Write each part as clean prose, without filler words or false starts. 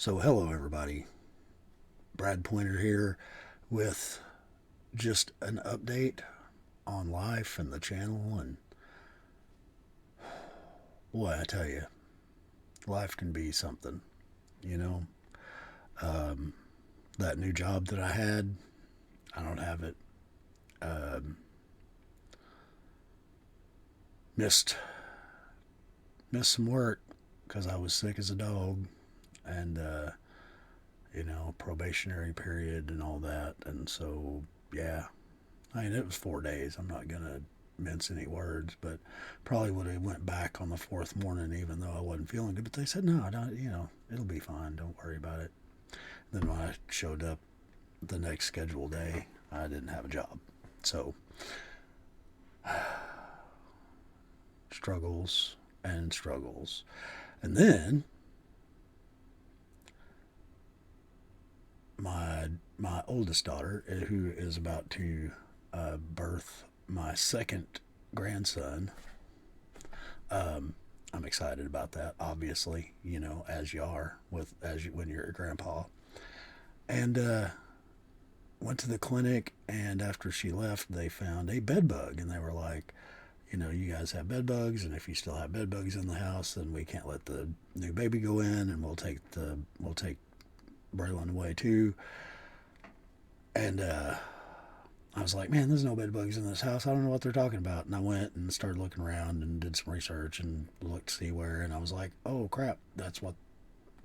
So, hello everybody. Brad Pointer here with just an update on life and the channel. And boy, I tell you, life can be something, you know. Um, that new job that I had, I don't have it. Um, missed missed some work because I was sick as a dog, and probationary period and all that. And so, yeah, I mean, it was 4 days. I'm not gonna mince any words, but probably would have went back on the fourth morning, even though I wasn't feeling good. But they said, no, don't, it'll be fine. Don't worry about it. Then when I showed up the next scheduled day, I didn't have a job. So struggles and struggles. And then my oldest daughter, who is about to birth my second grandson. Um, I'm excited about that. Obviously, as you are when you're a grandpa. And went to the clinic, and after she left, they found a bed bug, and they were like, you guys have bed bugs, and if you still have bed bugs in the house, then we can't let the new baby go in, and we'll take Braylon away too. And I was like, man, there's no bed bugs in this house. I don't know what they're talking about. And I went and started looking around and did some research and looked to see where. And I was like, oh crap, that's what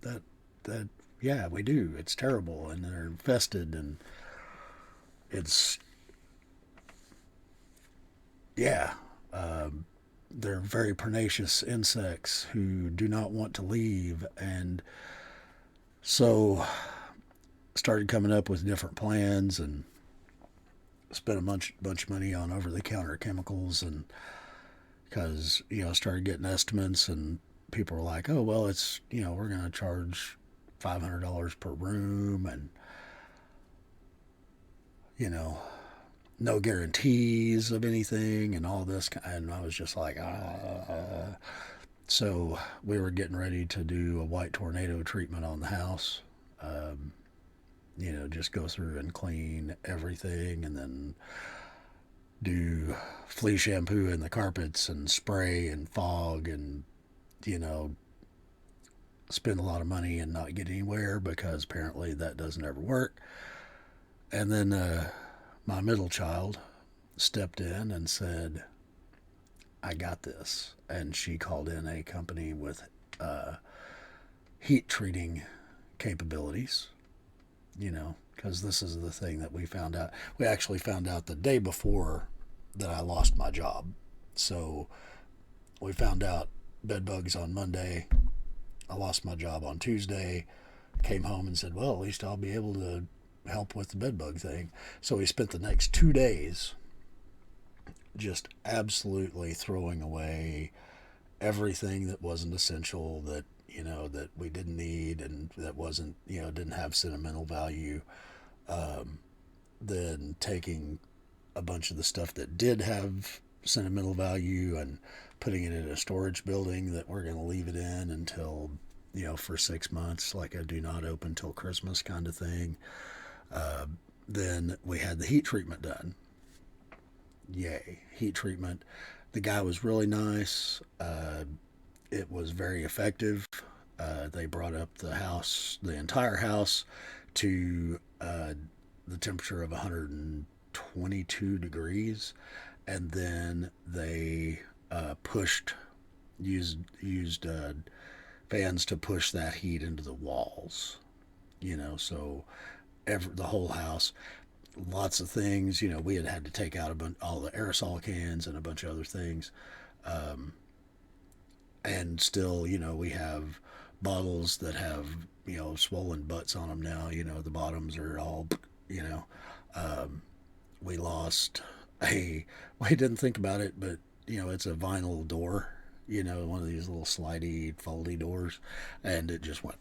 that that yeah, we do. It's terrible, and they're infested, and it's yeah. They're very pernicious insects who do not want to leave, and so started coming up with different plans and spent a bunch of money on over the counter chemicals. And because started getting estimates, and people were like, oh well, it's we're going to charge $500 per room, and you know no guarantees of anything and all this. And I was just like, ah. So we were getting ready to do a white tornado treatment on the house. um, just go through and clean everything, and then do flea shampoo in the carpets and spray and fog, and you know spend a lot of money and not get anywhere, because apparently that doesn't ever work. And then my middle child stepped in and said, I got this. And she called in a company with uh, heat treating capabilities, because this is the thing that we found out. We actually found out the day before that I lost my job. So we found out bed bugs on Monday. I lost my job on Tuesday. Came home and said, well, at least I'll be able to help with the bed bug thing. So we spent the next 2 days just absolutely throwing away everything that wasn't essential, that we didn't need, and that wasn't, didn't have sentimental value. Um, then taking a bunch of the stuff that did have sentimental value and putting it in a storage building that we're going to leave it in until, for 6 months, like a do not open till Christmas kind of thing. Uh, then we had the heat treatment done. Yay, heat treatment. The guy was really nice. It was very effective. They brought up the entire house, to the temperature of 122 degrees, and then they used fans to push that heat into the walls. So the whole house, lots of things. We had to take out all the aerosol cans and a bunch of other things. Um, and still, we have bottles that have, swollen butts on them now. The bottoms are all, you know. Um, we lost we didn't think about it, but, it's a vinyl door, one of these little slidey, foldy doors. And it just went,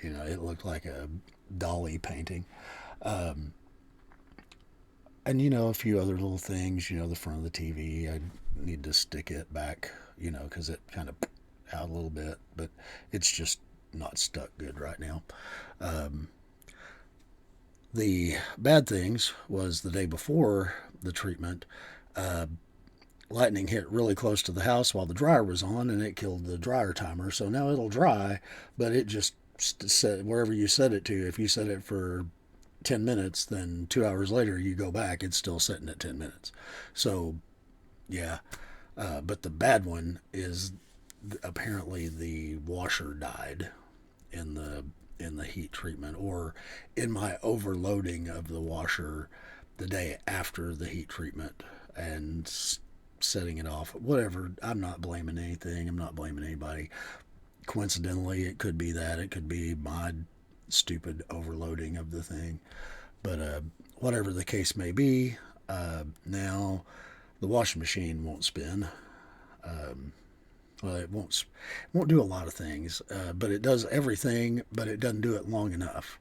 it looked like a Dolly painting. Um, and a few other little things. The front of the TV, I need to stick it back, because it kind of out a little bit, but it's just not stuck good right now. The bad things was the day before the treatment, uh, lightning hit really close to the house while the dryer was on, and it killed the dryer timer. So now it'll dry, but it just set wherever you set it to. If you set it for 10 minutes, then 2 hours later you go back, it's still sitting at 10 minutes. So, yeah. But the bad one is apparently the washer died in the heat treatment, or in my overloading of the washer the day after the heat treatment and setting it off. Whatever. I'm not blaming anything. I'm not blaming anybody. Coincidentally, it could be that. It could be my stupid overloading of the thing. But whatever the case may be, now the washing machine won't spin. Well, it won't do a lot of things, but it does everything, but it doesn't do it long enough.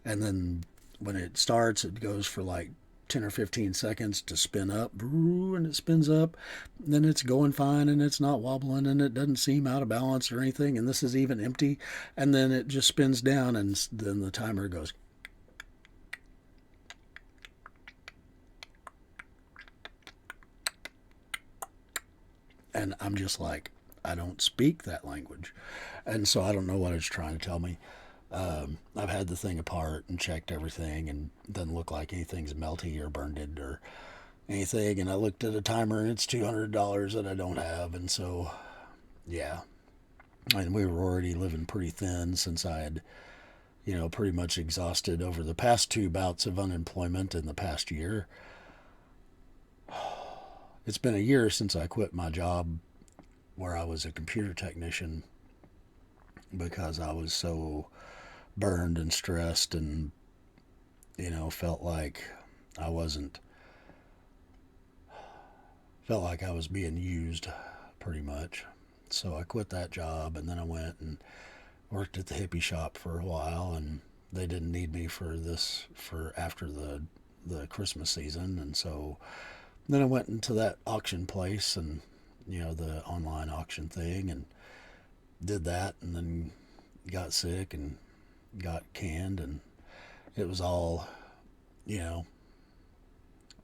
And then when it starts, it goes for like 10 or 15 seconds to spin up, and it spins up. Then it's going fine, and it's not wobbling, and it doesn't seem out of balance or anything. And this is even empty. And then it just spins down, and then the timer goes. And I'm just like, I don't speak that language. And so I don't know what it's trying to tell me. I've had the thing apart and checked everything, and it doesn't look like anything's melty or burned it or anything. And I looked at a timer, and it's $200 that I don't have. And so, yeah. And we were already living pretty thin since I had, pretty much exhausted over the past 2 bouts of unemployment in the past year. It's been a year since I quit my job where I was a computer technician because I was so burned and stressed, and felt like I wasn't felt like I was being used pretty much. So I quit that job, and then I went and worked at the hippie shop for a while, and they didn't need me for after the Christmas season. And so then I went into that auction place, and the online auction thing, and did that, and then got sick and got canned, and it was all, you know,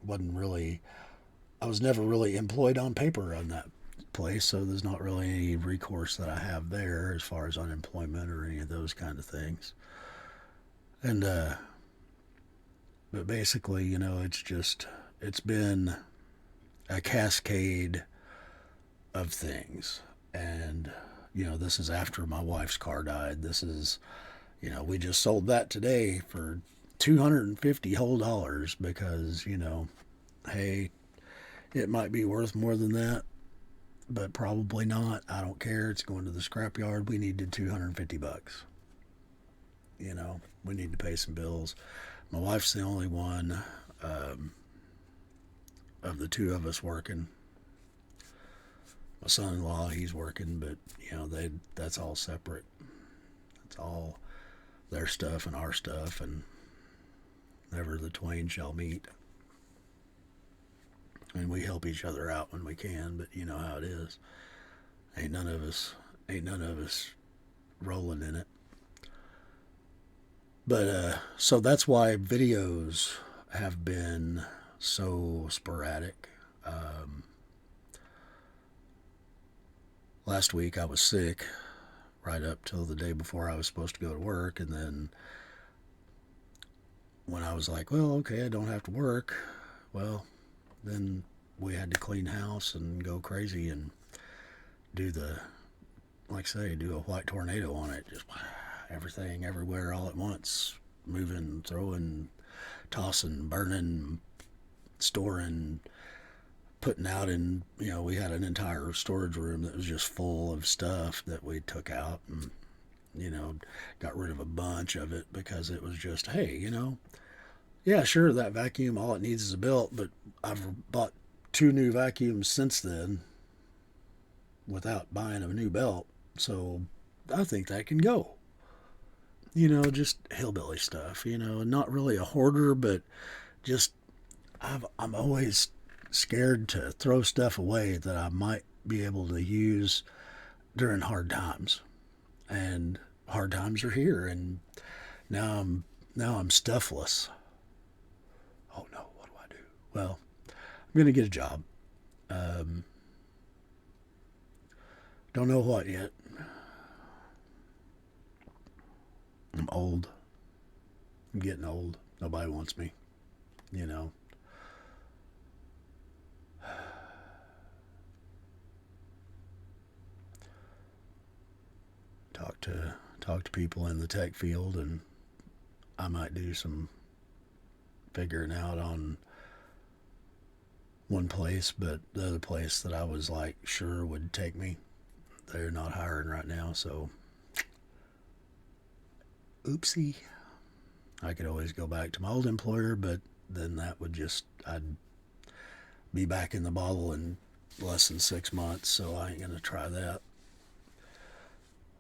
wasn't really, I was never really employed on paper on that place, so there's not really any recourse that I have there as far as unemployment or any of those kind of things. And, but basically, it's been a cascade of things. And, this is after my wife's car died. This is, we just sold that today for $250 whole dollars because, hey, it might be worth more than that, but probably not. I don't care. It's going to the scrapyard. We needed $250. We need to pay some bills. My wife's the only one of the two of us working. My son-in-law, he's working, but that's all separate. It's all their stuff and our stuff, and never the twain shall meet. And we help each other out when we can, but you know how it is. Ain't none of us rolling in it. But so that's why videos have been so sporadic. Last week I was sick right up till the day before I was supposed to go to work, and then when I was like, well, okay, I don't have to work, well, then we had to clean house and go crazy and do do a white tornado on it. Just everything, everywhere, all at once. Moving, throwing, tossing, burning, storing, putting out in, we had an entire storage room that was just full of stuff that we took out and, got rid of a bunch of it because it was just, hey, yeah, sure, that vacuum, all it needs is a belt, but I've bought 2 new vacuums since then without buying a new belt, so I think that can go. Just hillbilly stuff, not really a hoarder, but just I'm always scared to throw stuff away that I might be able to use during hard times. And hard times are here, and now I'm stuffless. Oh no, what do I do? Well, I'm gonna get a job. Um, don't know what yet. I'm old. I'm getting old. Nobody wants me. You know. Talk to people in the tech field, and I might do some figuring out on one place, but the other place that I was like sure would take me, they're not hiring right now, so oopsie. I could always go back to my old employer, but then that would just, I'd be back in the bottle in less than 6 months, so I ain't gonna try that.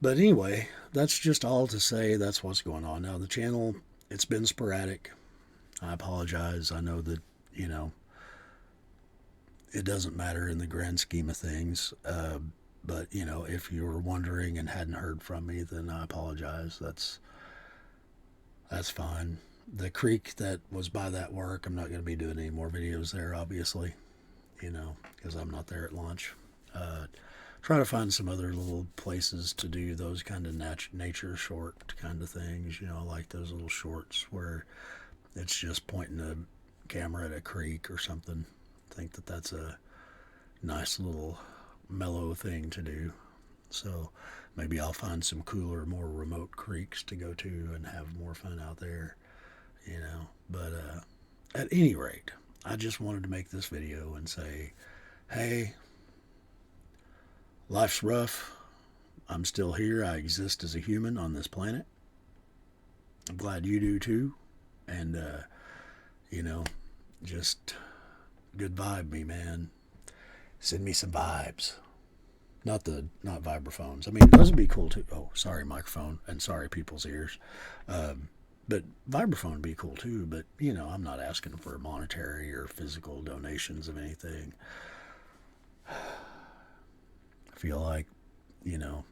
But anyway, that's just all to say that's what's going on. Now, the channel, it's been sporadic. I apologize. I know that, you know, it doesn't matter in the grand scheme of things. But, you know, if you were wondering and hadn't heard from me, then I apologize. That's fine. The creek that was by that work, I'm not going to be doing any more videos there, obviously, you know, because I'm not there at lunch. Try to find some other little places to do those kind of nature short kind of things, you know, like those little shorts where it's just pointing a camera at a creek or something. I think that that's a nice little mellow thing to do. So maybe I'll find some cooler, more remote creeks to go to and have more fun out there, you know. But at any rate, I just wanted to make this video and say, hey, life's rough. I'm still here. I exist as a human on this planet. I'm glad you do too. And, you know, just good vibe me, man. Send me some vibes. Not vibraphones. I mean, those would be cool too. Oh, sorry, microphone, and sorry, people's ears. But vibraphone would be cool too. But, you know, I'm not asking for monetary or physical donations of anything. I feel like, you know,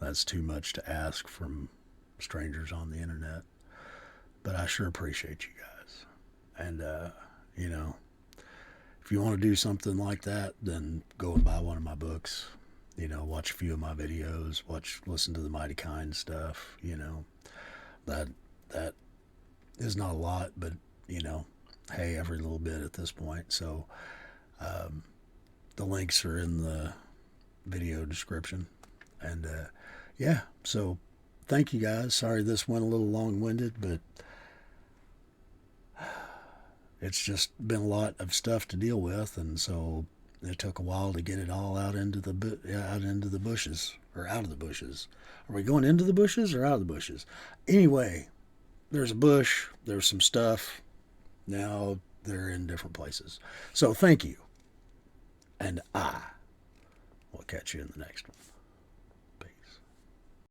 that's too much to ask from strangers on the internet. But I sure appreciate you guys. And, you know, if you want to do something like that, then go and buy one of my books. You know, watch a few of my videos. Listen to the Mighty Kind stuff. You know, that is not a lot, but, you know, hey, every little bit at this point. So, the links are in the video description. And, yeah, so thank you guys. Sorry this went a little long-winded, but it's just been a lot of stuff to deal with, and so it took a while to get it all out into the bushes, or out of the bushes. Are we going into the bushes or out of the bushes? Anyway, there's a bush, there's some stuff. Now they're in different places. So thank you, and I will catch you in the next one.